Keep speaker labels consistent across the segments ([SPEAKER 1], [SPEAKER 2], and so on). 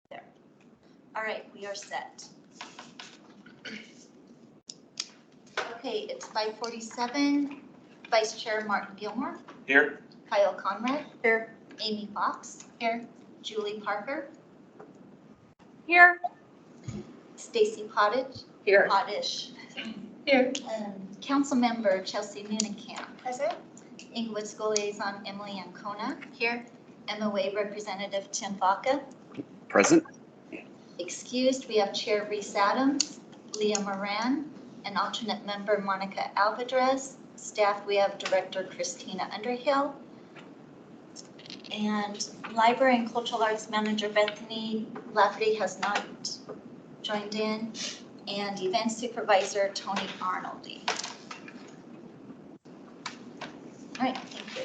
[SPEAKER 1] There. All right, we are set. Okay, it's 5:47. Vice Chair Martin Gilmore.
[SPEAKER 2] Here.
[SPEAKER 1] Kyle Conrad. Here. Amy Fox. Here. Julie Parker.
[SPEAKER 3] Here.
[SPEAKER 1] Stacy Pottage.
[SPEAKER 3] Here.
[SPEAKER 1] Pottish.
[SPEAKER 3] Here.
[SPEAKER 1] Council Member Chelsea Noonenkamp.
[SPEAKER 3] Present.
[SPEAKER 1] Englewood School Liaison Emily Ancona. Here. MOA Representative Tim Baca.
[SPEAKER 4] Present.
[SPEAKER 1] Excused, we have Chair Reese Adams, Leah Moran, and alternate member Monica Alvarez. Staff, we have Director Christina Underhill. And Library and Cultural Arts Manager Bethany Lafferty has not joined in. And Event Supervisor Tony Arnoldy. All right, thank you.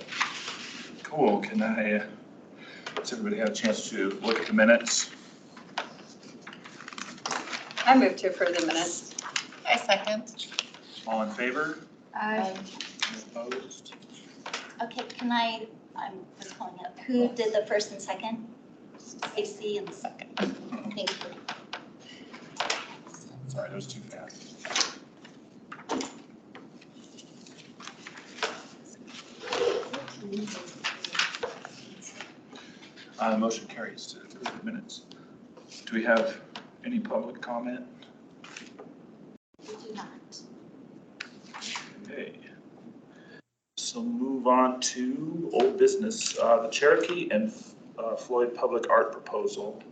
[SPEAKER 2] Cool. Does everybody have a chance to look at the minutes?
[SPEAKER 3] I move to approve the minutes.
[SPEAKER 5] I second.
[SPEAKER 2] All in favor?
[SPEAKER 3] Aye.
[SPEAKER 2] Opposed?
[SPEAKER 1] Okay, I was calling up, who did the first and second? Stacy and the second. Thank you.
[SPEAKER 2] Sorry, that was too fast. Motion carries to approve the minutes. Do we have any public comment?
[SPEAKER 1] We do not.
[SPEAKER 2] Okay. So move on to old business, the Cherokee and Floyd public art proposal.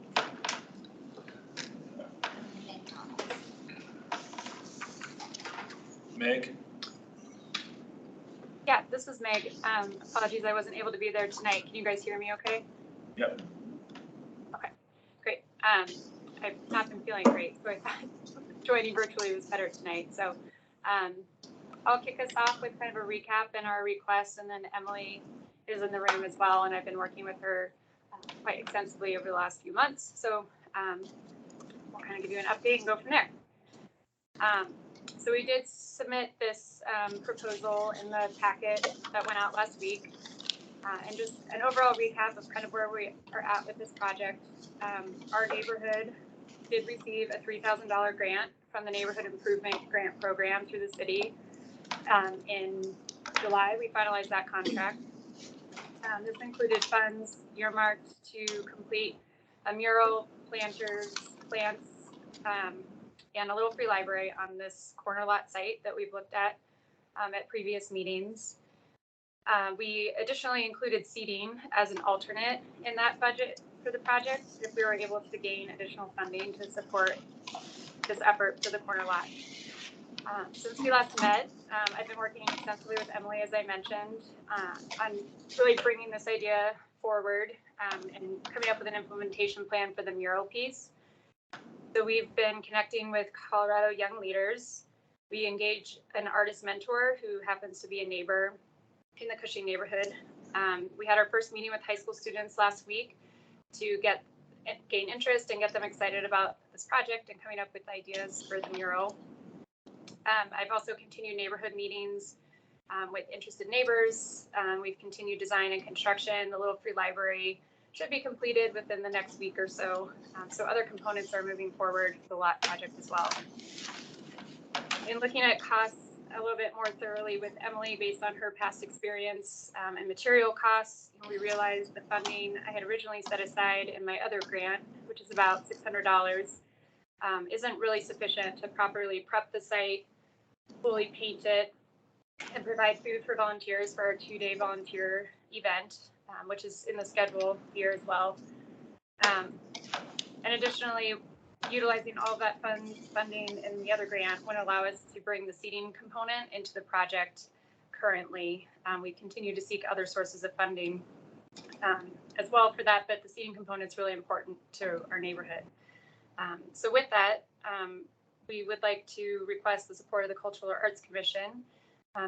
[SPEAKER 2] Meg?
[SPEAKER 6] Yeah, this is Meg. Apologies, I wasn't able to be there tonight. Can you guys hear me okay?
[SPEAKER 2] Yep.
[SPEAKER 6] Okay, great. I've not been feeling great, so I thought joining virtually was better tonight. So I'll kick us off with kind of a recap and our request, and then Emily is in the room as well, and I've been working with her quite extensively over the last few months. So we'll kind of give you an update and go from there. So we did submit this proposal in the packet that went out last week. And just an overall recap of kind of where we are at with this project. Our neighborhood did receive a $3,000 grant from the Neighborhood Improvement Grant Program through the city. In July, we finalized that contract. This included funds earmarked to complete a mural, planters, plants, and a little free library on this corner lot site that we've looked at previous meetings. We additionally included seating as an alternate in that budget for the project if we were able to gain additional funding to support this effort for the corner lot. Since we last met, I've been working extensively with Emily, as I mentioned, on really bringing this idea forward and coming up with an implementation plan for the mural piece. So we've been connecting with Colorado young leaders. We engaged an artist mentor who happens to be a neighbor in the Cushing neighborhood. We had our first meeting with high school students last week to gain interest and get them excited about this project and coming up with ideas for the mural. I've also continued neighborhood meetings with interested neighbors. We've continued design and construction. The little free library should be completed within the next week or so. So other components are moving forward for the lot project as well. In looking at costs a little bit more thoroughly with Emily based on her past experience and material costs, we realized the funding I had originally set aside in my other grant, which is about $600, isn't really sufficient to properly prep the site, fully paint it, and provide food for volunteers for our 2-day volunteer event, which is in the schedule here as well. And additionally, utilizing all of that funding in the other grant would allow us to bring the seating component into the project currently. We continue to seek other sources of funding as well for that, but the seating component is really important to our neighborhood. So with that, we would like to request the support of the Cultural Arts Commission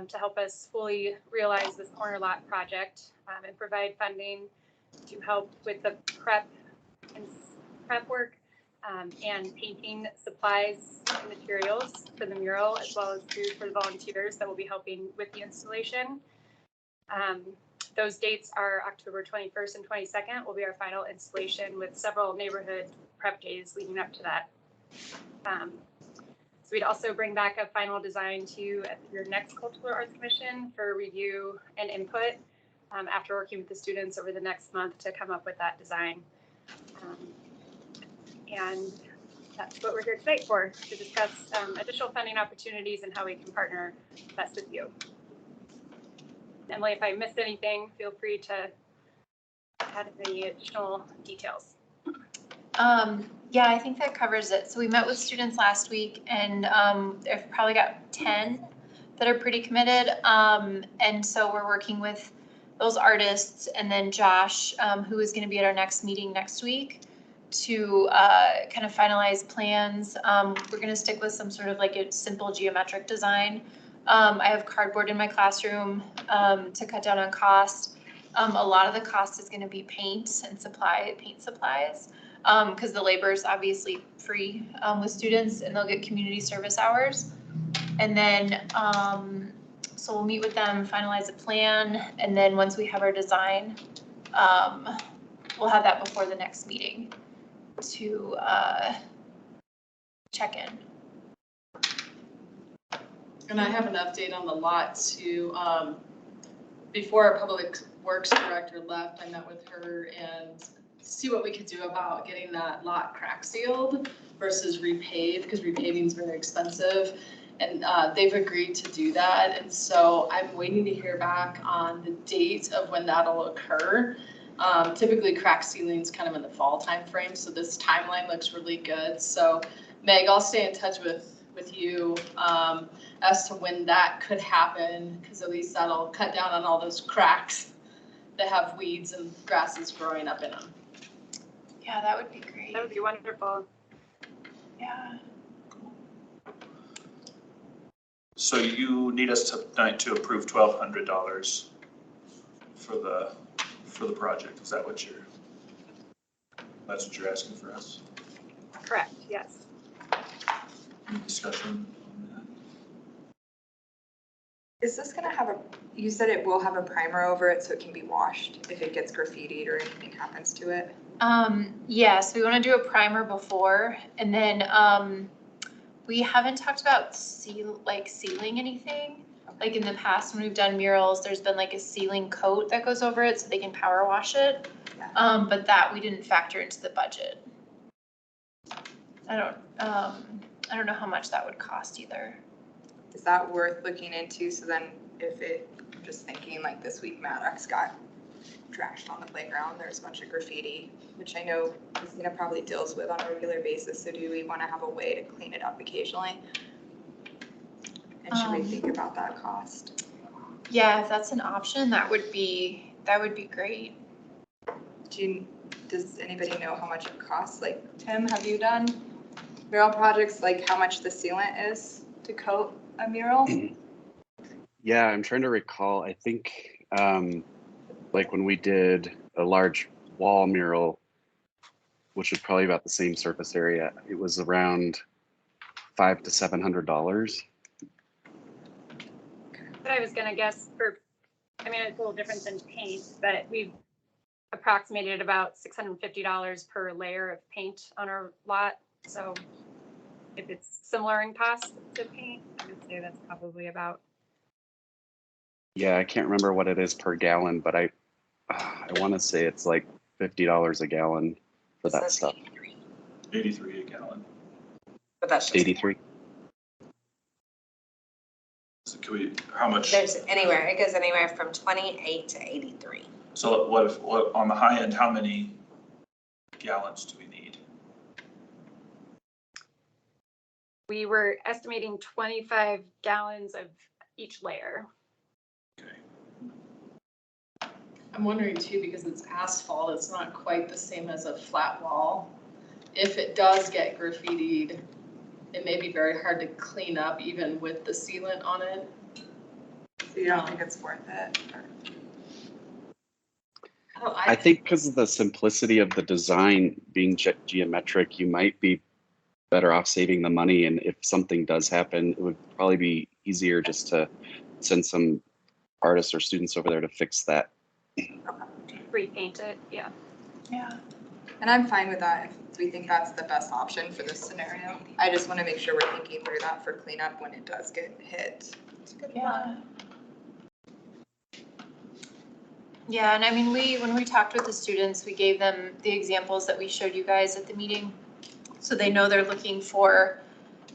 [SPEAKER 6] to help us fully realize this corner lot project and provide funding to help with the prep work and painting supplies and materials for the mural, as well as food for the volunteers that will be helping with the installation. Those dates are October 21st and 22nd will be our final installation with several neighborhood prep days leading up to that. So we'd also bring back a final design to you at your next Cultural Arts Commission for review and input after working with the students over the next month to come up with that design. And that's what we're here tonight for, to discuss additional funding opportunities and how we can partner best with you. Emily, if I missed anything, feel free to add any additional details.
[SPEAKER 4] Yeah, I think that covers it. So we met with students last week and they've probably got 10 that are pretty committed. And so we're working with those artists and then Josh, who is going to be at our next meeting next week to kind of finalize plans. We're going to stick with some sort of like a simple geometric design. I have cardboard in my classroom to cut down on cost. A lot of the cost is going to be paint and paint supplies. Because the labor is obviously free with students and they'll get community service hours. And then, so we'll meet with them, finalize a plan, and then once we have our design, we'll have that before the next meeting to check in.
[SPEAKER 5] And I have an update on the lot too. Before our public works director left, I met with her and see what we could do about getting that lot crack sealed versus repaved, because repaving is very expensive. And they've agreed to do that. And so I'm waiting to hear back on the date of when that'll occur. Typically crack sealing is kind of in the fall time frame. So this timeline looks really good. So Meg, I'll stay in touch with you as to when that could happen, because at least that'll cut down on all those cracks that have weeds and grasses growing up in them.
[SPEAKER 4] Yeah, that would be great.
[SPEAKER 6] That would be wonderful.
[SPEAKER 4] Yeah.
[SPEAKER 2] So you need us tonight to approve $1,200 for the project. Is that what that's what you're asking for us?
[SPEAKER 6] Correct, yes.
[SPEAKER 2] Any discussion on that?
[SPEAKER 7] Is this gonna have you said it will have a primer over it so it can be washed if it gets graffitied or anything happens to it?
[SPEAKER 4] Yes, we want to do a primer before, and then we haven't talked about sealing anything. Like in the past when we've done murals, there's been like a sealing coat that goes over it so they can power wash it.
[SPEAKER 7] Yeah.
[SPEAKER 4] But that we didn't factor into the budget. I don't know how much that would cost either.
[SPEAKER 7] Is that worth looking into? So then I'm just thinking like this week Maddox got trashed on the playground. There's a bunch of graffiti, which I know Christina probably deals with on a regular basis. So do we want to have a way to clean it up occasionally? And should we think about that cost?
[SPEAKER 4] Yeah, if that's an option, that would be great.
[SPEAKER 7] Does anybody know how much it costs? Like Tim, have you done mural projects? Like how much the sealant is to coat a mural?
[SPEAKER 8] Yeah, I'm trying to recall. I think like when we did a large wall mural, which was probably about the same surface area, it was around $500 to $700.
[SPEAKER 6] But I was gonna guess I mean, it's a little different than paint, but we've approximated about $650 per layer of paint on our lot. So if it's similar in cost to paint, I would say that's probably about.
[SPEAKER 8] Yeah, I can't remember what it is per gallon, but I want to say it's like $50 a gallon for that stuff.
[SPEAKER 2] 83 a gallon.
[SPEAKER 9] But that's just
[SPEAKER 8] 83.
[SPEAKER 2] So how much?
[SPEAKER 9] it goes anywhere from 28 to 83.
[SPEAKER 2] So what on the high end, how many gallons do we need?
[SPEAKER 6] We were estimating 25 gallons of each layer.
[SPEAKER 2] Okay.
[SPEAKER 5] I'm wondering too, because it's asphalt, it's not quite the same as a flat wall. If it does get graffitied, it may be very hard to clean up even with the sealant on it.
[SPEAKER 7] So you don't think it's worth it?
[SPEAKER 8] I think because of the simplicity of the design being geometric, you might be better off saving the money. And if something does happen, it would probably be easier just to send some artists or students over there to fix that
[SPEAKER 6] repaint it, yeah.
[SPEAKER 4] Yeah.
[SPEAKER 7] And I'm fine with that if we think that's the best option for this scenario. I just want to make sure we're thinking through that for cleanup when it does get hit. It's a good
[SPEAKER 4] Yeah. Yeah, and I mean, when we talked with the students, we gave them the examples that we showed you guys at the meeting. So they know they're looking for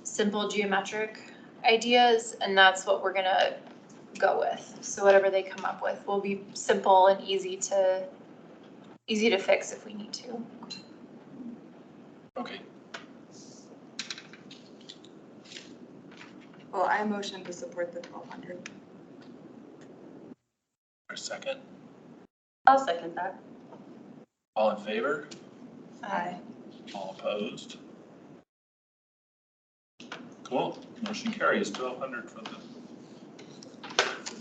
[SPEAKER 4] simple geometric ideas, and that's what we're gonna go with. So whatever they come up with will be simple and easy to fix if we need to.
[SPEAKER 2] Okay.
[SPEAKER 7] Well, I motion to support the 1,200.
[SPEAKER 2] For a second,
[SPEAKER 3] I'll second that.
[SPEAKER 2] all in favor?
[SPEAKER 7] Aye.
[SPEAKER 2] All opposed? Cool, motion carries 1,200 for the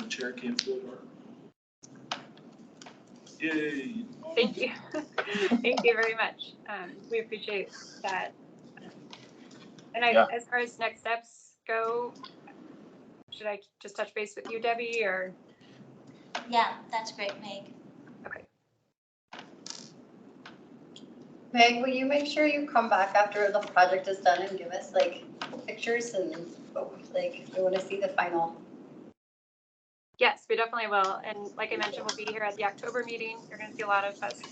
[SPEAKER 2] Cherokee and Floyd art. Yay.
[SPEAKER 6] Thank you. Thank you very much. We appreciate that. And
[SPEAKER 2] Yeah.
[SPEAKER 6] as far as next steps go, should I just touch base with you, Debbie, or?
[SPEAKER 1] Yeah, that's great, Meg.
[SPEAKER 6] Okay.
[SPEAKER 3] Meg, will you make sure you come back after the project is done and give us like pictures and like, I want to see the final.
[SPEAKER 6] Yes, we definitely will. And like I mentioned, we'll be here at the October meeting. You're going to see a lot of us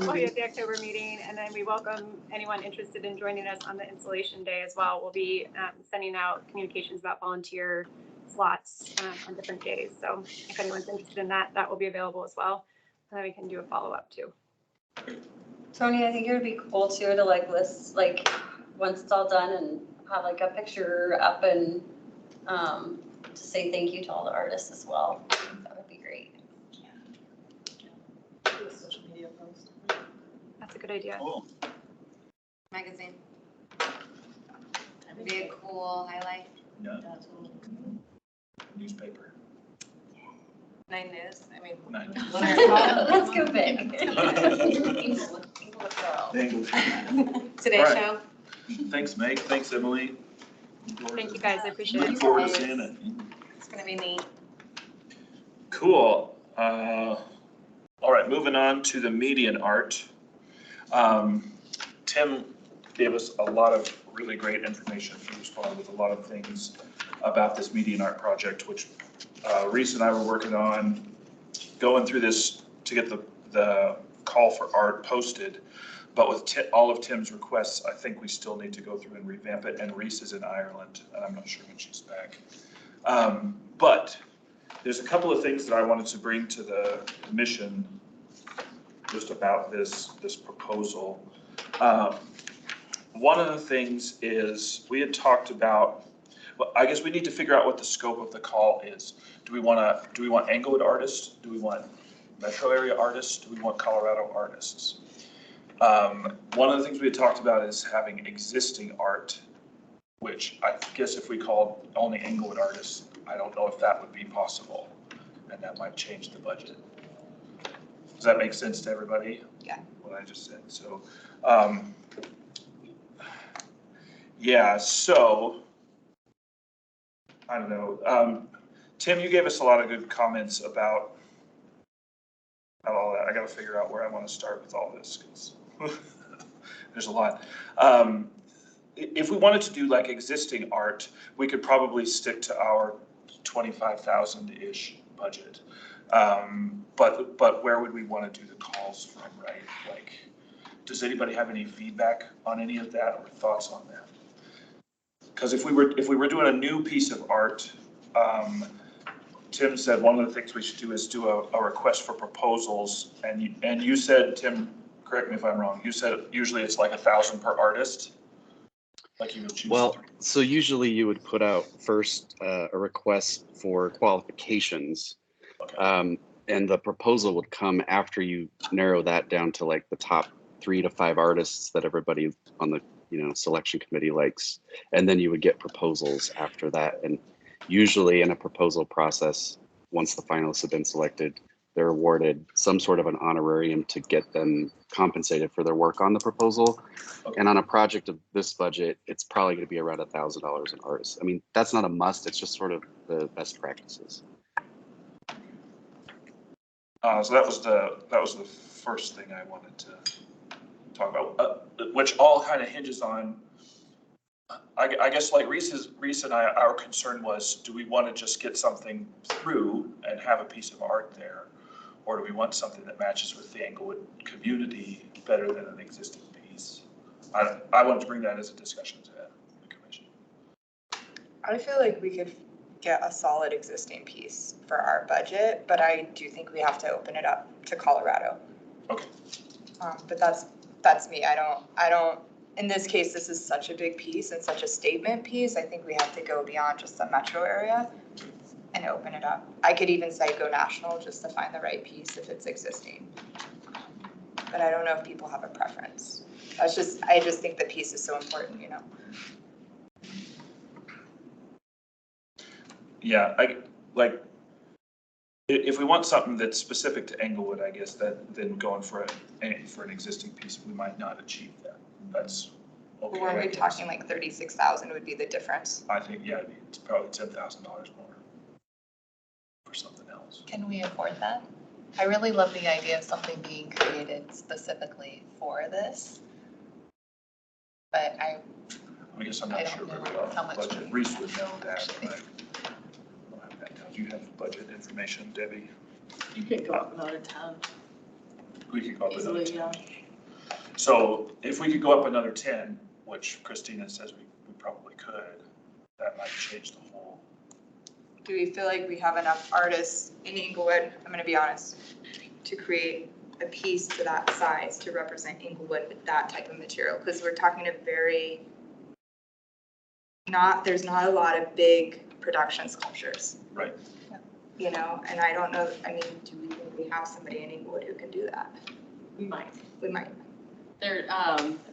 [SPEAKER 6] we'll be at the October meeting. And then we welcome anyone interested in joining us on the installation day as well. We'll be sending out communications about volunteer slots on different days. So if anyone's interested in that, that will be available as well. And then we can do a follow-up too.
[SPEAKER 3] Tony, I think it would be cool too to like list, like, once it's all done and have like a picture up and to say thank you to all the artists as well. I think that would be great.
[SPEAKER 5] Social media post.
[SPEAKER 6] That's a good idea.
[SPEAKER 2] Cool.
[SPEAKER 9] Magazine. That'd be a cool highlight.
[SPEAKER 2] Yeah. Newspaper.
[SPEAKER 9] 9 News, I mean.
[SPEAKER 2] 9.
[SPEAKER 3] Let's go big.
[SPEAKER 9] Englewood Murals. Today's
[SPEAKER 2] All right.
[SPEAKER 9] show.
[SPEAKER 2] Thanks, Meg. Thanks, Emily.
[SPEAKER 6] Thank you guys. I appreciate
[SPEAKER 2] Look
[SPEAKER 6] it.
[SPEAKER 2] forward to seeing it.
[SPEAKER 9] It's gonna be neat.
[SPEAKER 2] Cool. All right, moving on to the median art. Tim gave us a lot of really great information. He responded with a lot of things about this median art project, which Reese and I were working on going through this to get the call for art posted. But with all of Tim's requests, I think we still need to go through and revamp it. And Reese is in Ireland, and I'm not sure when she's back. But there's a couple of things that I wanted to bring to the commission just about this proposal. One of the things is we had talked about, well, I guess we need to figure out what the scope of the call is. Do we want Englewood artists? Do we want metro area artists? Do we want Colorado artists? One of the things we had talked about is having existing art, which I guess if we called only Englewood artists, I don't know if that would be possible, and that might change the budget. Does that make sense to everybody?
[SPEAKER 7] Yeah.
[SPEAKER 2] What I just said, so, yeah, so, I don't know, Tim, you gave us a lot of good comments about all that. I gotta figure out where I wanna start with all this, because there's a lot. If we wanted to do like existing art, we could probably stick to our 25,000-ish budget. But where would we want to do the calls from, right? Like, does anybody have any feedback on any of that or thoughts on that? Because if we were doing a new piece of art, Tim said one of the things we should do is do a request for proposals, and you said, Tim, correct me if I'm wrong, you said usually it's like 1,000 per artist? Like you would choose?
[SPEAKER 8] Well, so usually you would put out first a request for qualifications.
[SPEAKER 2] Okay.
[SPEAKER 8] And the proposal would come after you narrow that down to like the top 3 to 5 artists that everybody on the selection committee likes. And then you would get proposals after that. And usually in a proposal process, once the finalists have been selected, they're awarded some sort of an honorarium to get them compensated for their work on the proposal.
[SPEAKER 2] Okay.
[SPEAKER 8] And on a project of this budget, it's probably going to be around $1,000 an artist. I mean, that's not a must. It's just sort of the best practices.
[SPEAKER 2] So that was the first thing I wanted to talk about, which all kind of hinges on, I guess like Reese and I, our concern was, do we want to just get something through and have a piece of art there? Or do we want something that matches with the Englewood community better than an existing piece? I wanted to bring that as a discussion to the commission.
[SPEAKER 7] I feel like we could get a solid existing piece for our budget, but I do think we have to open it up to Colorado.
[SPEAKER 2] Okay.
[SPEAKER 7] But that's me. I don't, in this case, this is such a big piece and such a statement piece. I think we have to go beyond just the metro area and open it up. I could even say go national just to find the right piece if it's existing. But I don't know if people have a preference. I just think the piece is so important, you know?
[SPEAKER 2] Yeah, if we want something that's specific to Englewood, I guess then going for an existing piece, we might not achieve that. That's okay.
[SPEAKER 7] Were we talking like 36,000 would be the difference?
[SPEAKER 2] I think, yeah, it's probably $10,000 more for something else.
[SPEAKER 10] Can we afford that? I really love the idea of something being created specifically for this. But I
[SPEAKER 2] guess I'm
[SPEAKER 10] I
[SPEAKER 2] not
[SPEAKER 10] don't
[SPEAKER 2] sure
[SPEAKER 10] know
[SPEAKER 2] where our
[SPEAKER 10] how much
[SPEAKER 2] budget,
[SPEAKER 10] we
[SPEAKER 2] Reese would know that, but I don't have that down. Do you have budget information, Debbie?
[SPEAKER 5] You could go up another 10
[SPEAKER 2] We could go up another
[SPEAKER 5] easily,
[SPEAKER 2] 10.
[SPEAKER 5] yeah.
[SPEAKER 2] So if we could go up another 10, which Christina says we probably could, that might change the whole.
[SPEAKER 7] Do we feel like we have enough artists in Englewood, I'm gonna be honest, to create a piece to that size to represent Englewood with that type of material? Because we're talking a very, there's not a lot of big production sculptures.
[SPEAKER 2] Right.
[SPEAKER 7] You know, and I don't know, I mean, do we think we have somebody in Englewood who can do that?
[SPEAKER 5] We might.
[SPEAKER 7] We might.
[SPEAKER 5] There,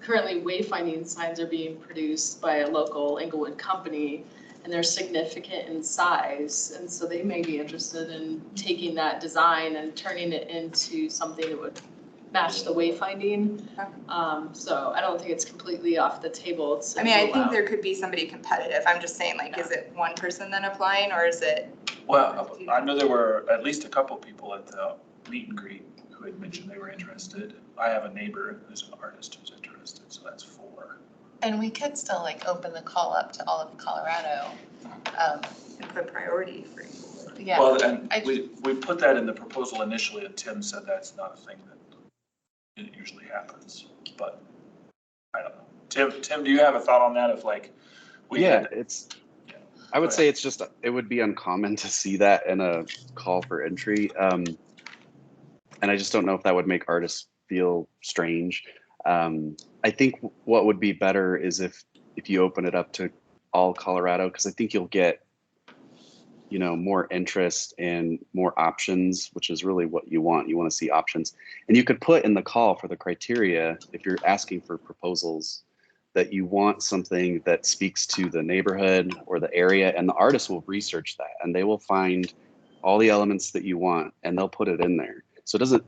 [SPEAKER 5] currently wayfinding signs are being produced by a local Englewood company, and they're significant in size. And so they may be interested in taking that design and turning it into something that would match the wayfinding. So I don't think it's completely off the table.
[SPEAKER 7] I mean, I think there could be somebody competitive. I'm just saying, like, is it one person then applying, or is it?
[SPEAKER 2] Well, I know there were at least a couple people at the meet and greet who had mentioned they were interested. I have a neighbor who's an artist who's interested, so that's 4.
[SPEAKER 10] and we could still like open the call up to all of Colorado.
[SPEAKER 7] And put priority for Englewood.
[SPEAKER 10] Yeah.
[SPEAKER 2] Well, and we put that in the proposal initially, and Tim said that's not a thing that it usually happens, but I don't know. Tim, do you have a thought on that of like?
[SPEAKER 8] I would say it would be uncommon to see that in a call for entry. And I just don't know if that would make artists feel strange. I think what would be better is if you open it up to all Colorado, because I think you'll get, more interest and more options, which is really what you want. You want to see options. And you could put in the call for the criteria, if you're asking for proposals, that you want something that speaks to the neighborhood or the area, and the artist will research that and they will find all the elements that you want and they'll put it in there. So it doesn't,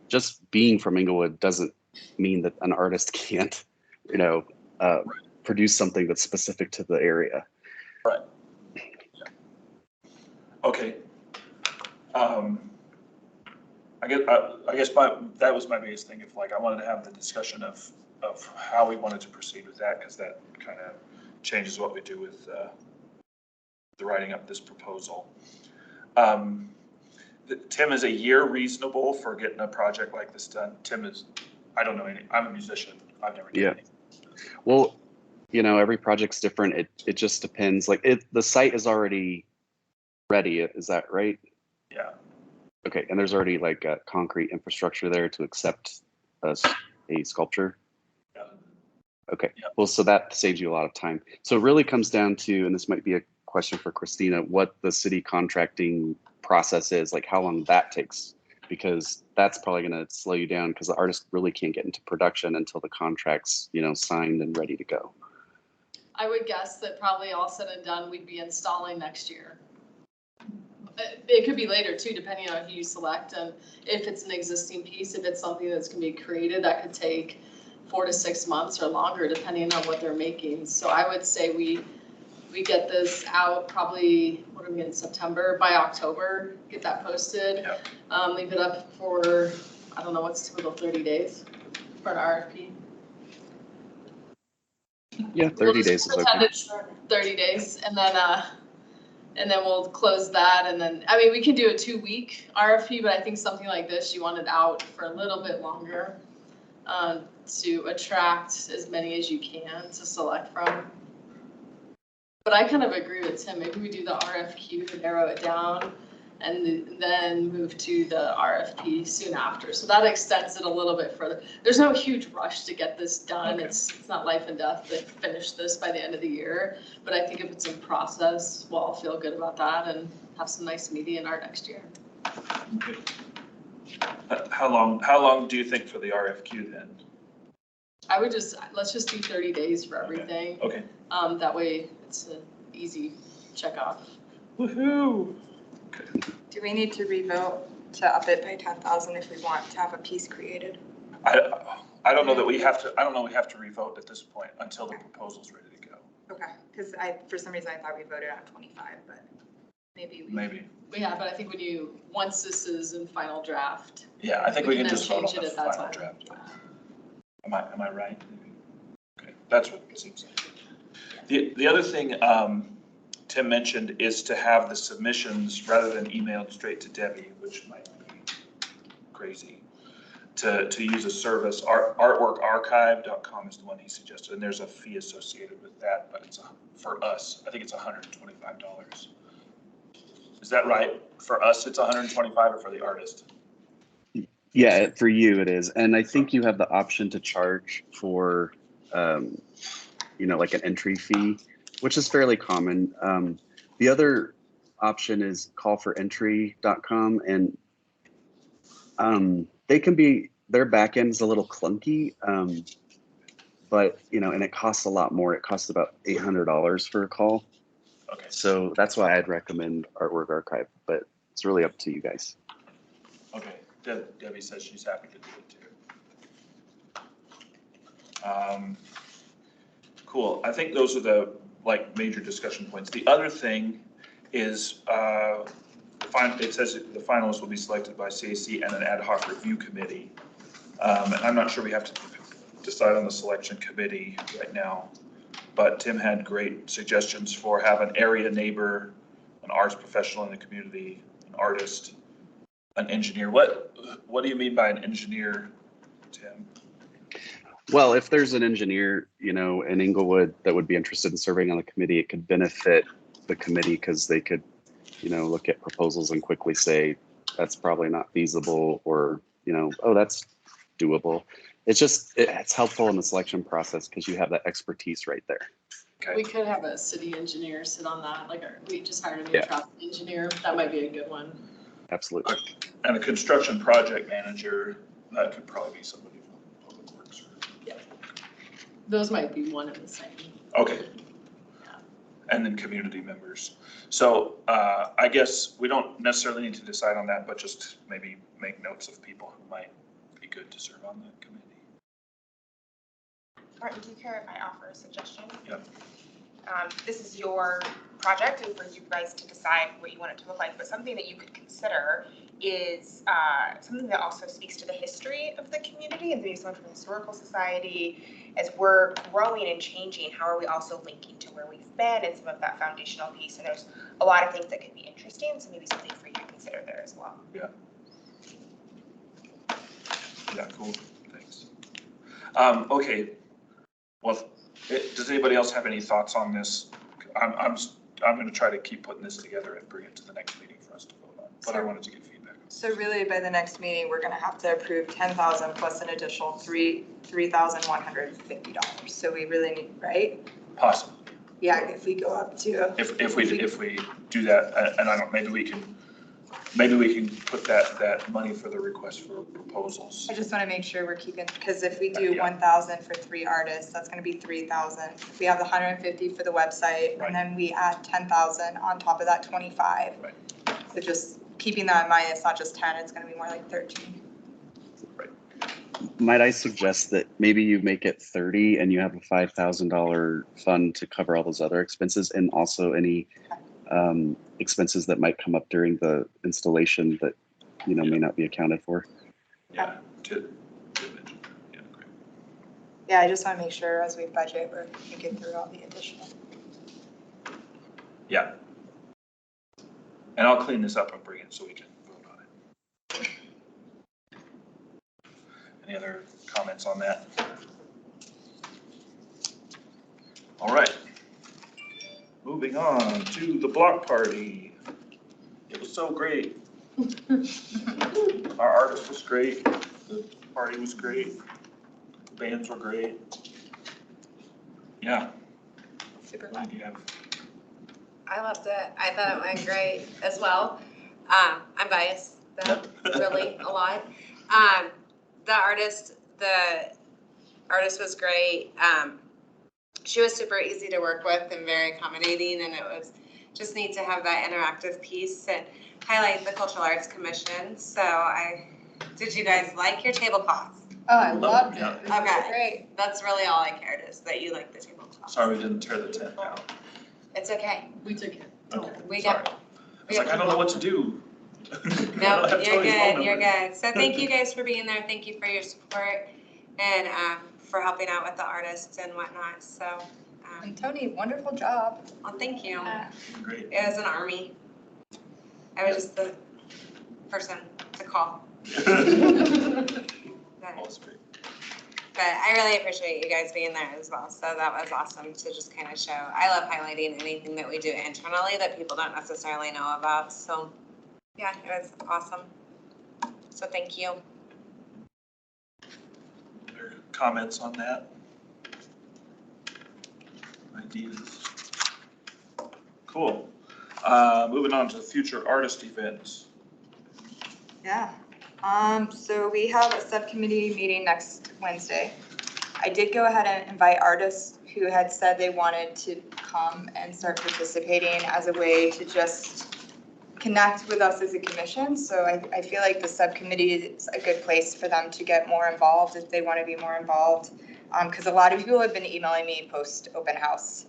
[SPEAKER 8] just being from Englewood doesn't mean that an artist can't, produce something that's specific to the area.
[SPEAKER 2] Right. Yeah. Okay. I guess that was my biggest thing. If like I wanted to have the discussion of how we wanted to proceed with that, because that kind of changes what we do with the writing up this proposal. Tim, is a year reasonable for getting a project like this done? Tim is, I don't know I'm a musician. I've never done anything.
[SPEAKER 8] Well, every project's different. It just depends. Like the site is already ready. Is that right?
[SPEAKER 2] Yeah.
[SPEAKER 8] Okay. And there's already like a concrete infrastructure there to accept a sculpture.
[SPEAKER 2] Yeah.
[SPEAKER 8] Okay.
[SPEAKER 2] Yeah.
[SPEAKER 8] Well, so that saves you a lot of time. So it really comes down to, and this might be a question for Christina, what the city contracting process is, like how long that takes, because that's probably going to slow you down because the artist really can't get into production until the contract's, signed and ready to go.
[SPEAKER 5] I would guess that probably all said and done, we'd be installing next year. It could be later too, depending on who you select, and if it's an existing piece, if it's something that's gonna be created, that could take 4 to 6 months or longer, depending on what they're making. So I would say we we get this out probably, what are we in, September, by October, get that posted.
[SPEAKER 2] Yep.
[SPEAKER 5] Leave it up for, I don't know, what's typical, 30 days for an RFP?
[SPEAKER 8] Yeah, 30 days is okay.
[SPEAKER 5] Pretend it's 30 days, and then we'll close that, and then, I mean, we can do a 2-week RFP, but I think something like this, you want it out for a little bit longer, to attract as many as you can to select from. But I kind of agree with Tim, maybe we do the RFQ to narrow it down, and then move to the RFP soon after. So that extends it a little bit further. There's no huge rush to get this done.
[SPEAKER 2] Okay.
[SPEAKER 5] It's not life and death to finish this by the end of the year. But I think if it's in process, we'll all feel good about that and have some nice media in art next year.
[SPEAKER 2] Okay. How long do you think for the RFQ then?
[SPEAKER 5] I would let's just do 30 days for everything.
[SPEAKER 2] Okay.
[SPEAKER 5] That way it's an easy check off.
[SPEAKER 2] Woohoo!
[SPEAKER 7] Do we need to revote to up it by 10,000 if we want to have a piece created?
[SPEAKER 2] I don't know that we have to, we have to revote at this point until the proposal's ready to go.
[SPEAKER 7] Okay, because for some reason I thought we voted on 25, but maybe we.
[SPEAKER 2] Maybe.
[SPEAKER 5] Yeah, but I think once this is in final draft.
[SPEAKER 2] Yeah, I think we can just vote
[SPEAKER 5] change
[SPEAKER 2] on the
[SPEAKER 5] it at that
[SPEAKER 2] final
[SPEAKER 5] time.
[SPEAKER 2] draft. Am I right? Okay, that's what it seems like. The other thing Tim mentioned is to have the submissions rather than emailed straight to Debbie, which might be crazy, to use a service. Artworkarchive.com is the one he suggested, and there's a fee associated with that, but it's for us, I think it's $125. Is that right? For us, it's $125, or for the artist?
[SPEAKER 8] Yeah, for you it is. And I think you have the option to charge for, like an entry fee, which is fairly common. The other option is callforentry.com, and their back end is a little clunky, but, and it costs a lot more. It costs about $800 for a call.
[SPEAKER 2] Okay.
[SPEAKER 8] So that's why I'd recommend Artwork Archive, but it's really up to you guys.
[SPEAKER 2] Okay, Debbie says she's happy to do it too. Cool, I think those are the major discussion points. The other thing is, it says the finalists will be selected by CAC and an ad hoc review committee. And I'm not sure we have to decide on the selection committee right now, but Tim had great suggestions for have an area neighbor, an arts professional in the community, an artist, an engineer. What do you mean by an engineer, Tim?
[SPEAKER 8] Well, if there's an engineer, in Englewood that would be interested in serving on the committee, it could benefit the committee because they could, look at proposals and quickly say, that's probably not feasible, or, oh, that's doable. It's helpful in the selection process because you have that expertise right there.
[SPEAKER 2] Okay.
[SPEAKER 5] We could have a city engineer sit on that, we just hired a new traffic engineer. That might be a good one.
[SPEAKER 8] Absolutely.
[SPEAKER 2] And a construction project manager, that could probably be somebody from Public Works.
[SPEAKER 5] Those might be one and the same.
[SPEAKER 2] Okay. And then community members. So I guess we don't necessarily need to decide on that, but just maybe make notes of people who might be good to serve on that committee.
[SPEAKER 11] Martin, do you care if I offer a suggestion?
[SPEAKER 2] Yeah.
[SPEAKER 11] This is your project and for you guys to decide what you want it to look like, but something that you could consider is something that also speaks to the history of the community, and maybe someone from the Historical Society. As we're growing and changing, how are we also linking to where we've been and some of that foundational piece? And there's a lot of things that could be interesting, so maybe something for you to consider there as well.
[SPEAKER 2] Yeah. Yeah, cool, thanks. Okay, well, does anybody else have any thoughts on this? I'm going to try to keep putting this together and bring it to the next meeting for us to vote on, but I wanted to get feedback.
[SPEAKER 7] So really, by the next meeting, we're gonna have to approve 10,000 plus an additional $3,150. So we really need, right?
[SPEAKER 2] Possibly.
[SPEAKER 7] Yeah, if we go up to.
[SPEAKER 2] If we do that, and I don't, maybe we can put that money for the request for proposals.
[SPEAKER 7] I just want to make sure we're keeping, because if we do
[SPEAKER 2] Yeah.
[SPEAKER 7] 1,000 for 3 artists, that's going to be 3,000. If we have the 150 for the website,
[SPEAKER 2] Right.
[SPEAKER 7] and then we add 10,000 on top of that 25.
[SPEAKER 2] Right.
[SPEAKER 7] So just keeping that in mind, it's not just 10, it's going to be more like 13.
[SPEAKER 2] Right.
[SPEAKER 8] might I suggest that maybe you make it 30 and you have a $5,000 fund to cover all those other expenses and also any expenses that might come up during the installation that, may not be accounted for.
[SPEAKER 2] Yeah, to mention. Yeah, great.
[SPEAKER 7] Yeah, I just want to make sure as we budget, we're thinking through all the additional.
[SPEAKER 2] Yeah. And I'll clean this up and bring it so we can vote on it. Any other comments on that? All right. Moving on to the block party. It was so great. Our artist was great. The party was great. The bands were great. Yeah.
[SPEAKER 7] Super
[SPEAKER 2] What do you have?
[SPEAKER 9] I loved it. I thought it went great as well. I'm biased, though, really, a lot. The artist was great. She was super easy to work with and very accommodating, and it was just neat to have that interactive piece and highlight the Cultural Arts Commission. So did you guys like your tablecloths?
[SPEAKER 10] Oh, I loved it.
[SPEAKER 2] Yeah.
[SPEAKER 10] It was
[SPEAKER 9] Okay.
[SPEAKER 10] great.
[SPEAKER 9] That's really all I cared, is that you like the tablecloths.
[SPEAKER 2] Sorry we didn't tear the tent down.
[SPEAKER 9] It's okay.
[SPEAKER 5] We took it.
[SPEAKER 2] Okay,
[SPEAKER 9] We
[SPEAKER 2] sorry.
[SPEAKER 9] got-
[SPEAKER 2] I was like, I don't know what to do. I don't
[SPEAKER 9] No,
[SPEAKER 2] have
[SPEAKER 9] you're
[SPEAKER 2] Tony's phone
[SPEAKER 9] good, you're
[SPEAKER 2] number.
[SPEAKER 9] good. So thank you guys for being there. Thank you for your support and for helping out with the artists and whatnot. So,
[SPEAKER 7] And Tony, wonderful job.
[SPEAKER 9] well, thank you.
[SPEAKER 2] Great.
[SPEAKER 9] It was an army. I was just the person to call.
[SPEAKER 2] That's great.
[SPEAKER 9] But I really appreciate you guys being there as well. So that was awesome to just kind of show. I love highlighting anything that we do internally that people don't necessarily know about. So yeah, it was awesome. So thank you.
[SPEAKER 2] Other comments on that? Ideas? Cool. Moving on to future artist events.
[SPEAKER 7] Yeah. So we have a subcommittee meeting next Wednesday. I did go ahead and invite artists who had said they wanted to come and start participating as a way to just connect with us as a commission. So I feel like the subcommittee is a good place for them to get more involved if they want to be more involved. Because a lot of people have been emailing me post open house,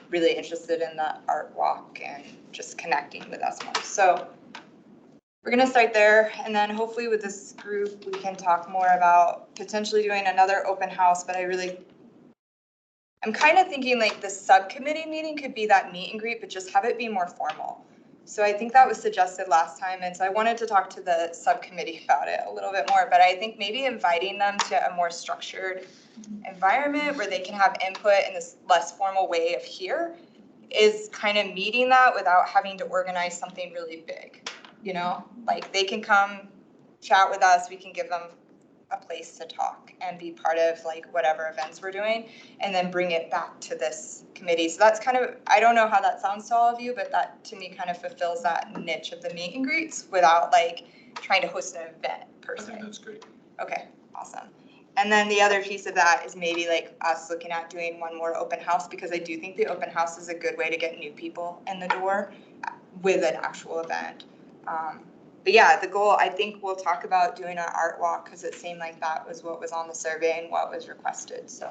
[SPEAKER 7] really interested in the art walk and just connecting with us more. So we're gonna start there, and then hopefully with this group, we can talk more about potentially doing another open house, but I'm kind of thinking like the subcommittee meeting could be that meet and greet, but just have it be more formal. So I think that was suggested last time, and so I wanted to talk to the subcommittee about it a little bit more, but I think maybe inviting them to a more structured environment where they can have input in this less formal way of here is kind of meeting that without having to organize something really big. Like they can come chat with us, we can give them a place to talk and be part of like whatever events we're doing, and then bring it back to this committee. So that's kind of, I don't know how that sounds to all of you, but that to me kind of fulfills that niche of the meet and greets without like trying to host an event per
[SPEAKER 2] I
[SPEAKER 7] se.
[SPEAKER 2] think that's great.
[SPEAKER 7] Okay, awesome. And then the other piece of that is maybe like us looking at doing one more open house, because I do think the open house is a good way to get new people in the door with an actual event. But yeah, the goal, I think we'll talk about doing an art walk, because it seemed like that was what was on the survey and what was requested, so.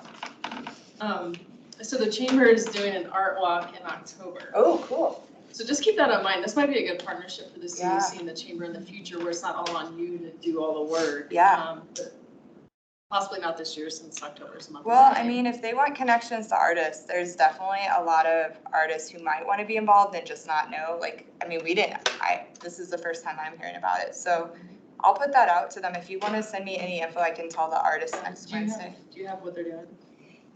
[SPEAKER 5] So the chamber is doing an art walk in October.
[SPEAKER 7] Oh, cool.
[SPEAKER 5] So just keep that in mind. This might be a good partnership for the
[SPEAKER 7] Yeah.
[SPEAKER 5] CAC and the chamber in the future, where it's not all on you to do all the work.
[SPEAKER 7] Yeah.
[SPEAKER 5] But possibly not this year, since October's a month.
[SPEAKER 7] Well,
[SPEAKER 5] away.
[SPEAKER 7] I mean, if they want connections to artists, there's definitely a lot of artists who might want to be involved and just not know. Like, I mean, this is the first time I'm hearing about it. So I'll put that out to them. If you want to send me any info, I can tell the artists next Wednesday.
[SPEAKER 5] Do you have what they're doing?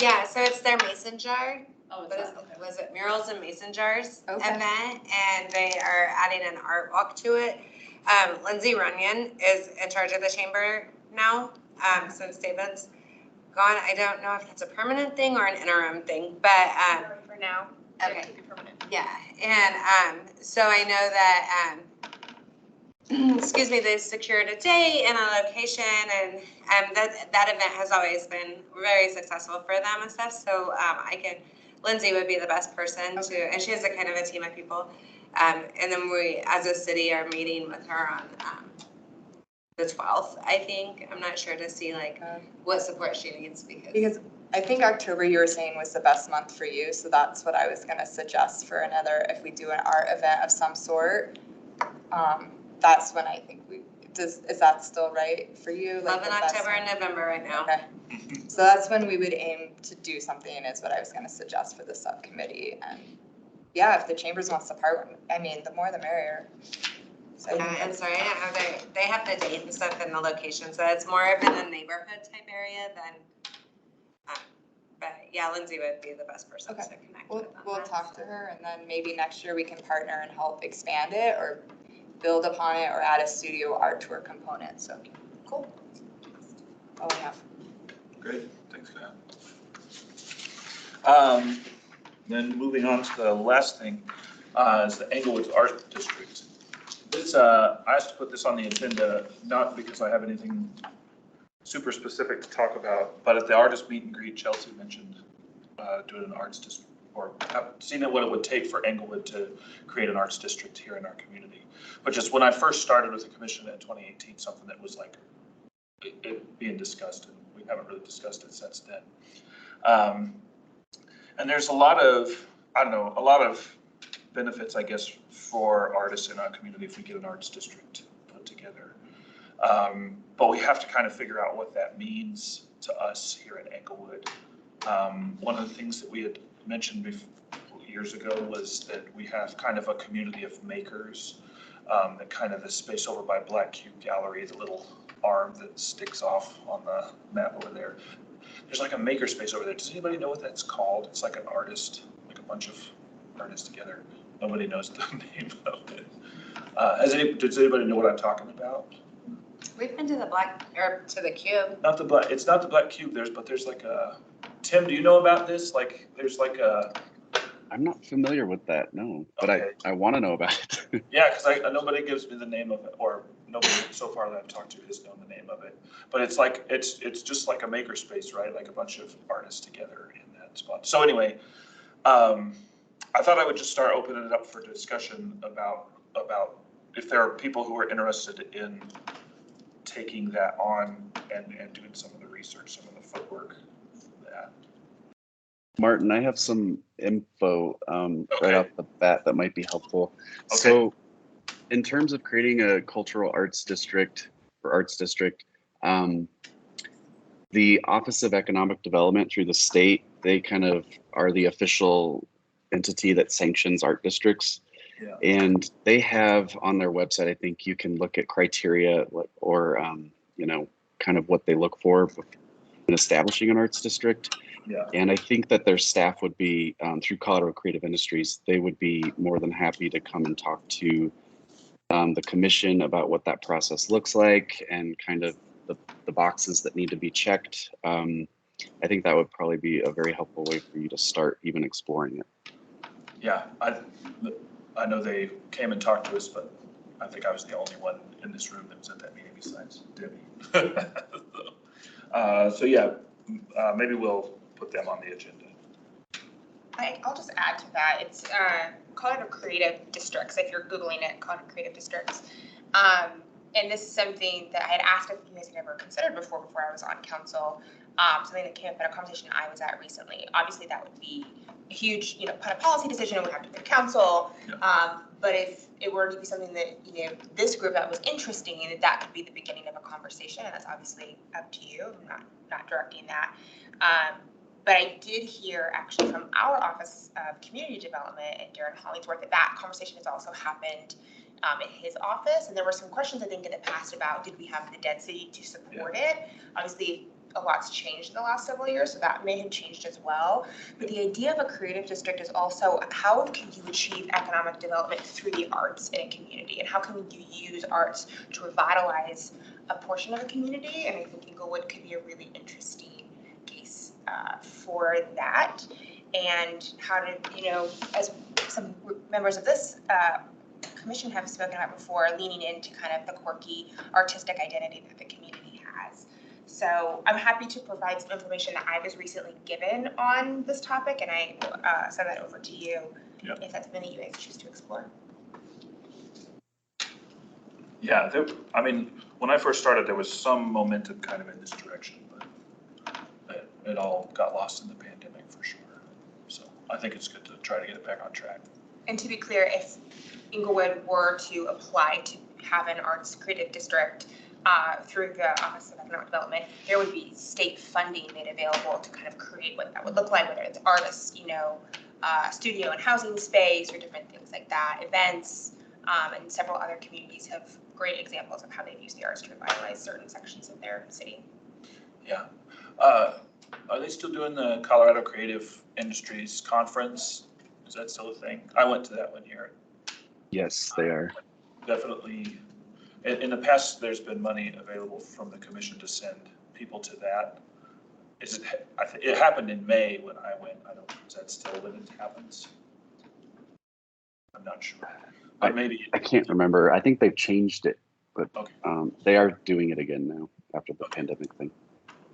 [SPEAKER 9] Yeah, so it's their mason jar.
[SPEAKER 5] Oh, it's not, okay.
[SPEAKER 9] Was it Murals and Mason Jars
[SPEAKER 7] Okay.
[SPEAKER 9] event, and they are adding an art walk to it. Lindsay Runyon is in charge of the chamber now, since David's gone. I don't know if that's a permanent thing or an interim thing, but
[SPEAKER 11] For now,
[SPEAKER 9] okay.
[SPEAKER 11] it could be permanent.
[SPEAKER 9] Yeah, and so I know that excuse me, they've secured a date and a location, and that event has always been very successful for them and stuff. So Lindsay would be the best person to, and she has a kind of a team of people. And then we, as a city, are meeting with her on the 12th, I think. I'm not sure to see like what support she needs
[SPEAKER 7] Because I think October you were saying was the best month for you, so that's what I was gonna suggest for another, if we do an art event of some sort. That's when I think is that still right for you? Like
[SPEAKER 9] 11 October and November right now.
[SPEAKER 7] Okay, so that's when we would aim to do something, is what I was gonna suggest for the subcommittee. And yeah, if the chambers wants to part, I mean, the more the merrier. So I think
[SPEAKER 9] I'm sorry, I don't have they have the date and stuff and the location, so it's more of in the neighborhood type area than, but yeah, Lindsay would be the best person to connect with.
[SPEAKER 7] We'll talk to her, and then maybe next year we can partner and help expand it or build upon it or add a studio art tour component. So cool. All I have.
[SPEAKER 2] Great, thanks for that. Then moving on to the last thing is the Englewood Art District. This, I asked to put this on the agenda, not because I have anything super specific to talk about, but at the artist meet and greet, Chelsea mentioned doing an arts district, or seeing what it would take for Englewood to create an arts district here in our community. But just when I first started with the commission in 2018, something that was like it being discussed, and we haven't really discussed it since then. And there's a lot of, I don't know, a lot of benefits, I guess, for artists in our community if we get an arts district put together. But we have to kind of figure out what that means to us here in Englewood. One of the things that we had mentioned years ago was that we have kind of a community of makers, that kind of this space over by Black Cube Gallery, the little arm that sticks off on the map over there. There's like a maker space over there. Does anybody know what that's called? It's like an artist, like a bunch of artists together. Nobody knows the name of it. Does anybody know what I'm talking about?
[SPEAKER 9] We've been to the Cube.
[SPEAKER 2] Not the Black, it's not the Black Cube, but there's like a, Tim, do you know about this? Like, there's like a.
[SPEAKER 8] I'm not familiar with that, no, but
[SPEAKER 2] Okay.
[SPEAKER 8] I want to know about it.
[SPEAKER 2] Yeah, because nobody gives me the name of it, or nobody so far that I've talked to has known the name of it. But it's like, it's just like a maker space, right? Like a bunch of artists together in that spot. So anyway, I thought I would just start opening it up for discussion about if there are people who are interested in taking that on and doing some of the research, some of the footwork for that.
[SPEAKER 8] Martin, I have some info
[SPEAKER 2] Okay.
[SPEAKER 8] right off the bat that might be helpful.
[SPEAKER 2] Okay.
[SPEAKER 8] So in terms of creating a cultural arts district or arts district, the Office of Economic Development through the state, they kind of are the official entity that sanctions art districts.
[SPEAKER 2] Yeah.
[SPEAKER 8] And they have on their website, I think you can look at criteria or, kind of what they look for in establishing an arts district.
[SPEAKER 2] Yeah.
[SPEAKER 8] And I think that their staff would be, through Colorado Creative Industries, they would be more than happy to come and talk to the commission about what that process looks like and kind of the boxes that need to be checked. I think that would probably be a very helpful way for you to start even exploring it. Yeah,
[SPEAKER 2] I know they came and talked to us, but I think I was the only one in this room that was at that meeting besides Debbie. So yeah, maybe we'll put them on the agenda.
[SPEAKER 11] I'll just add to that. It's Colorado Creative Districts, if you're Googling it, Colorado Creative Districts. And this is something that I had asked if you guys had ever considered before I was on council. Something that came up in a conversation I was at recently. Obviously, that would be a huge, kind of policy decision, and would have to go to council.
[SPEAKER 2] Yeah.
[SPEAKER 11] But if it were to be something that, this group that was interesting, and that could be the beginning of a conversation, and that's obviously up to you. I'm not directing that. But I did hear actually from our Office of Community Development and Darren Hollingsworth that conversation has also happened in his office. And there were some questions, I think, in the past about did we have the density to support it? Obviously, a lot's changed in the last several years, so that may have changed as well. But the idea of a creative district is also how can you achieve economic development through the arts in a community? And how can you use arts to revitalize a portion of a community? And I think Englewood could be a really interesting case for that. And how to, as some members of this commission have spoken about before, leaning into kind of the quirky artistic identity that the community has. So I'm happy to provide some information that I was recently given on this topic, and I will send that over to you if that's something that you guys choose to explore.
[SPEAKER 2] Yeah, I mean, when I first started, there was some momentum kind of in this direction, but it all got lost in the pandemic for sure. So I think it's good to try to get it back on track.
[SPEAKER 11] And to be clear, if Englewood were to apply to have an arts creative district through the Office of Economic Development, there would be state funding made available to kind of create what that would look like, whether it's artists, studio and housing space or different things like that, events, and several other communities have great examples of how they've used the arts to revitalize certain sections of their city.
[SPEAKER 2] Yeah. Are they still doing the Colorado Creative Industries Conference? Is that still a thing? I went to that one here.
[SPEAKER 8] Yes, they are.
[SPEAKER 2] Definitely. In the past, there's been money available from the commission to send people to that. It happened in May when I went. Is that still when it happens? I'm not sure. But maybe.
[SPEAKER 8] I can't remember. I think they've changed it, but
[SPEAKER 2] Okay.
[SPEAKER 8] They are doing it again now after the pandemic thing.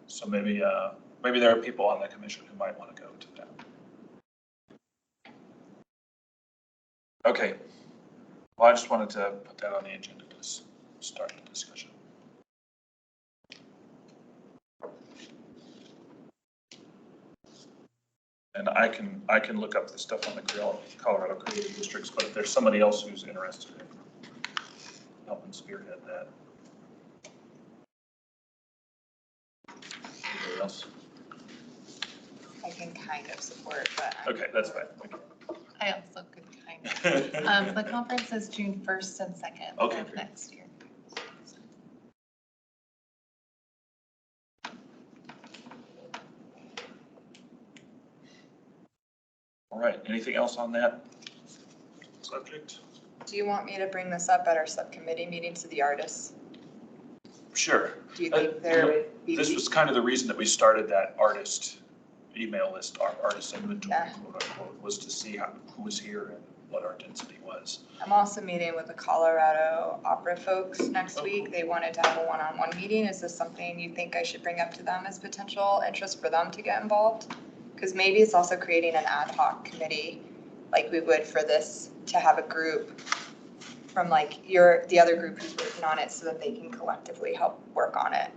[SPEAKER 2] So maybe there are people on the commission who might want to go to that. Okay. Well, I just wanted to put that on the agenda to start the discussion. And I can look up the stuff on the Colorado Creative Districts, but if there's somebody else who's interested in helping spearhead that. Anybody else?
[SPEAKER 10] I can kind of support, but.
[SPEAKER 2] Okay, that's fine.
[SPEAKER 10] I also could kind of. The conference is June 1st and 2nd
[SPEAKER 2] Okay,
[SPEAKER 10] of
[SPEAKER 2] great.
[SPEAKER 10] next year.
[SPEAKER 2] All right, anything else on that subject?
[SPEAKER 7] Do you want me to bring this up at our subcommittee meeting to the artists?
[SPEAKER 2] Sure.
[SPEAKER 7] Do you think there would be?
[SPEAKER 2] This was kind of the reason that we started that artist email list, our artist inventory,
[SPEAKER 7] Yeah.
[SPEAKER 2] quote unquote, was to see who was here and what our density was.
[SPEAKER 7] I'm also meeting with the Colorado opera folks next
[SPEAKER 2] Oh,
[SPEAKER 7] week.
[SPEAKER 2] cool.
[SPEAKER 7] They wanted to have a one-on-one meeting. Is this something you think I should bring up to them as potential interest for them to get involved? Because maybe it's also creating an ad hoc committee like we would for this, to have a group from like the other group who's working on it so that they can collectively help work on it.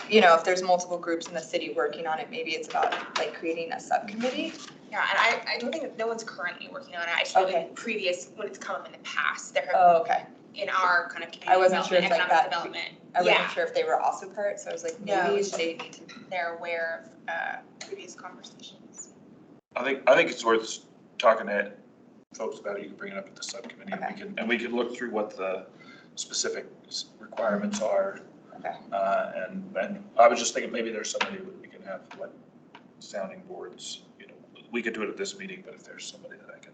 [SPEAKER 7] If there's multiple groups in the city working on it, maybe it's about like creating a subcommittee.
[SPEAKER 11] Yeah, and I don't think, no one's currently working on it. I just know
[SPEAKER 7] Okay.
[SPEAKER 11] in previous, when it's come up in the past, there have,
[SPEAKER 7] Oh, okay.
[SPEAKER 11] in our kind of
[SPEAKER 7] I
[SPEAKER 11] community
[SPEAKER 7] wasn't sure
[SPEAKER 11] development,
[SPEAKER 7] if like
[SPEAKER 11] economic
[SPEAKER 7] that.
[SPEAKER 11] development.
[SPEAKER 7] I wasn't
[SPEAKER 11] Yeah.
[SPEAKER 7] sure if they were also part, so I was like,
[SPEAKER 11] No,
[SPEAKER 7] maybe
[SPEAKER 11] it's
[SPEAKER 7] they need to.
[SPEAKER 11] They're aware of previous conversations.
[SPEAKER 2] I think it's worth talking to folks about it. You can bring it up at the subcommittee,
[SPEAKER 7] Okay.
[SPEAKER 2] and we can look through what the specific requirements are.
[SPEAKER 7] Okay.
[SPEAKER 2] And I was just thinking maybe there's somebody we can have like sounding boards. We could do it at this meeting, but if there's somebody that I can.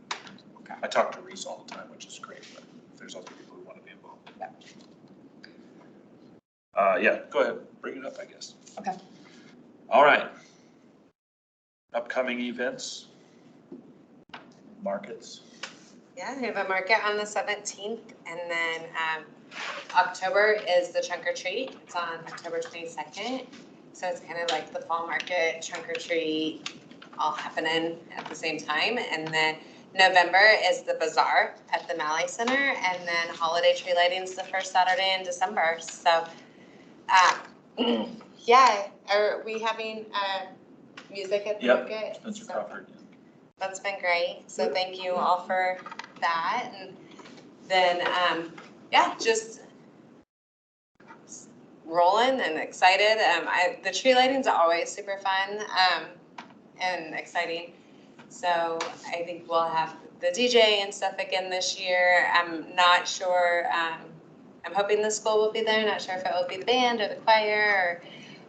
[SPEAKER 7] Okay.
[SPEAKER 2] I talk to Reese all the time, which is great, but if there's other people who want to be involved. Yeah, go ahead, bring it up, I guess.
[SPEAKER 7] Okay.
[SPEAKER 2] All right. Upcoming events, markets.
[SPEAKER 9] Yeah, we have a market on the 17th, and then October is the trunk or treat. It's on October 22nd. So it's kind of like the fall market, trunk or treat, all happening at the same time. And then November is the bazaar at the Malley Center, and then holiday tree lighting's the first Saturday in December. So, yeah, are we having music at the
[SPEAKER 2] Yep,
[SPEAKER 9] market?
[SPEAKER 2] Spencer
[SPEAKER 9] So
[SPEAKER 2] Crawford.
[SPEAKER 9] that's been great. So thank you all for that. And then, yeah, just rolling and excited. The tree lighting's always super fun and exciting. So I think we'll have the DJ and stuff again this year. I'm not sure. I'm hoping the school will be there. Not sure if it will be the band or the choir or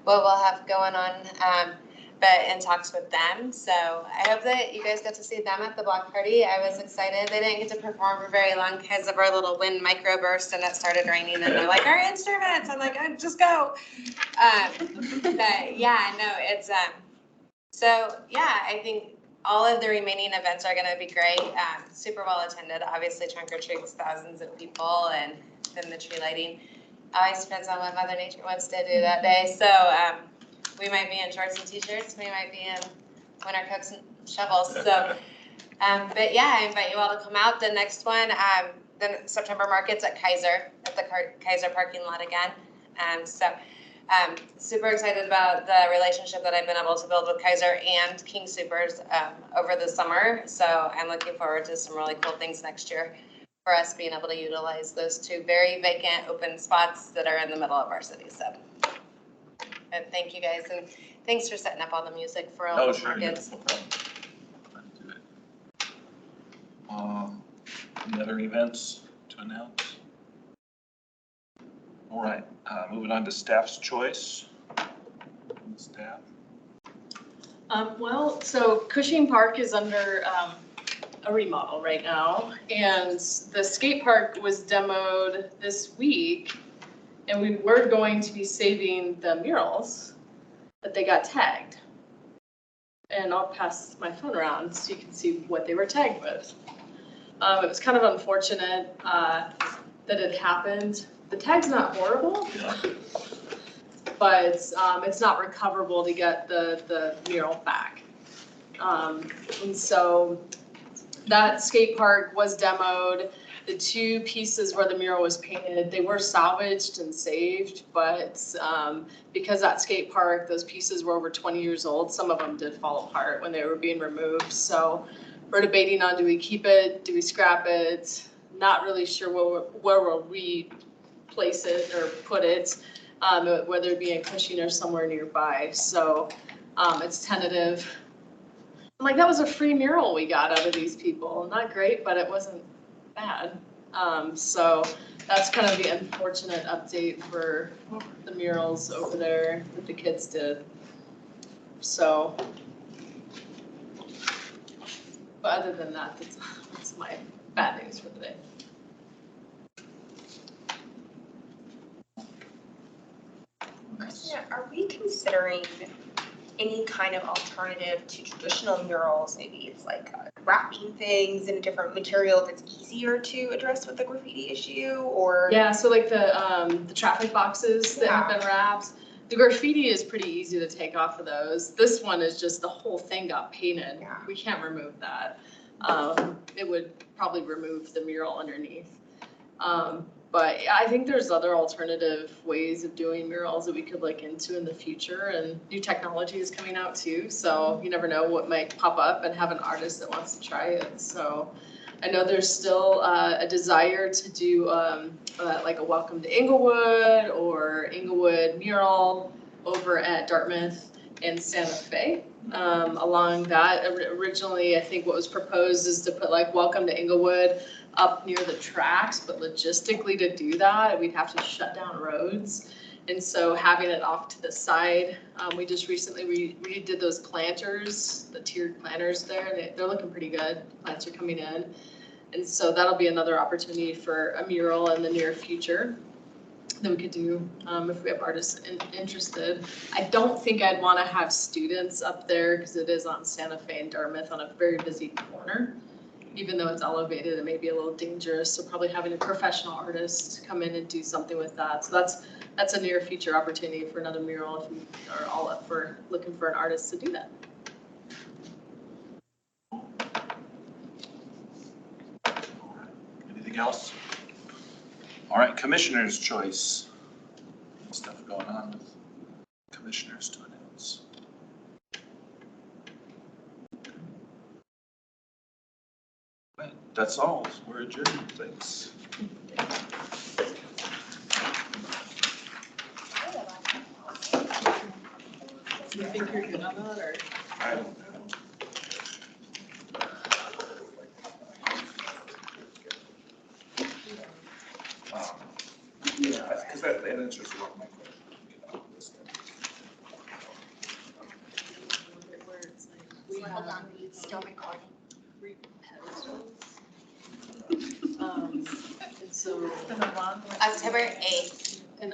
[SPEAKER 9] what we'll have going on. But in talks with them. So I hope that you guys got to see them at the block party. I was excited. They didn't get to perform for very long because of our little wind microburst, and it started raining, and they're like, our instruments. I'm like, oh, just go. But yeah, no, it's, so yeah, I think all of the remaining events are gonna be great. Super well attended. Obviously trunk or treats, thousands of people, and then the tree lighting. Always depends on what Mother Nature wants to do that day. So, we might be in shorts and t-shirts, we might be in winter coats and shovels, so. But yeah, I invite you all to come out. The next one, the September market's at Kaiser. at the Kaiser parking lot again. Super excited about the relationship that I've been able to build with Kaiser and King Soopers over the summer. So I'm looking forward to some really cool things next year for us being able to utilize those two very vacant open spots that are in the middle of our city. So thank you guys, and thanks for setting up all the music for all the kids.
[SPEAKER 2] No problem. Any other events to announce? All right, moving on to staff's choice. Staff.
[SPEAKER 5] Well, so Cushing Park is under a remodel right now, and the skate park was demoed this week, and we were going to be saving the murals, but they got tagged. And I'll pass my phone around so you can see what they were tagged with. It was kind of unfortunate that it happened. The tag's not horrible, but it's not recoverable to get the mural back. And so that skate park was demoed. The two pieces where the mural was painted, they were salvaged and saved, but because that skate park, those pieces were over 20 years old, some of them did fall apart when they were being removed. So we're debating on, do we keep it, do we scrap it? Not really sure where we'll replace it or put it, whether it be in Cushing or somewhere nearby. So it's tentative. Like, that was a free mural we got out of these people. Not great, but it wasn't bad. So that's kind of the unfortunate update for the murals over there that the kids did. So, but other than that, that's my bad news for the day.
[SPEAKER 11] Christina, are we considering any kind of alternative to traditional murals? Maybe it's like wrapping things in a different material if it's easier to address with the graffiti issue, or?
[SPEAKER 5] Yeah, so like the traffic boxes that have been wrapped, the graffiti is pretty easy to take off of those. This one is just the whole thing got painted.
[SPEAKER 11] Yeah.
[SPEAKER 5] We can't remove that. It would probably remove the mural underneath. But I think there's other alternative ways of doing murals that we could look into in the future, and new technology is coming out too. So you never know what might pop up and have an artist that wants to try it. So I know there's still a desire to do like a Welcome to Englewood or Englewood mural over at Dartmouth and Santa Fe. Along that, originally I think what was proposed is to put like Welcome to Englewood up near the tracks, but logistically to do that, we'd have to shut down roads. And so having it off to the side, we just recently redid those planters, the tiered planters there. They're looking pretty good. Plants are coming in. And so that'll be another opportunity for a mural in the near future that we could do if we have artists interested. I don't think I'd want to have students up there because it is on Santa Fe and Dartmouth on a very busy corner. Even though it's elevated, it may be a little dangerous. So probably having a professional artist come in and do something with that. So that's a near future opportunity for another mural if we are all up for looking for an artist to do that.
[SPEAKER 2] Anything else? All right, commissioner's choice. Stuff going on with commissioners to announce. Right, that's all. We're adjourned. Thanks.
[SPEAKER 5] Do you think you're good on that, or?
[SPEAKER 2] I don't know. Yeah, because that answers a lot of my questions.
[SPEAKER 5] Where it's like, we have
[SPEAKER 1] Hold on, still recording.
[SPEAKER 5] 3 pedestals. And so
[SPEAKER 10] It's been a long one.
[SPEAKER 9] October 8th.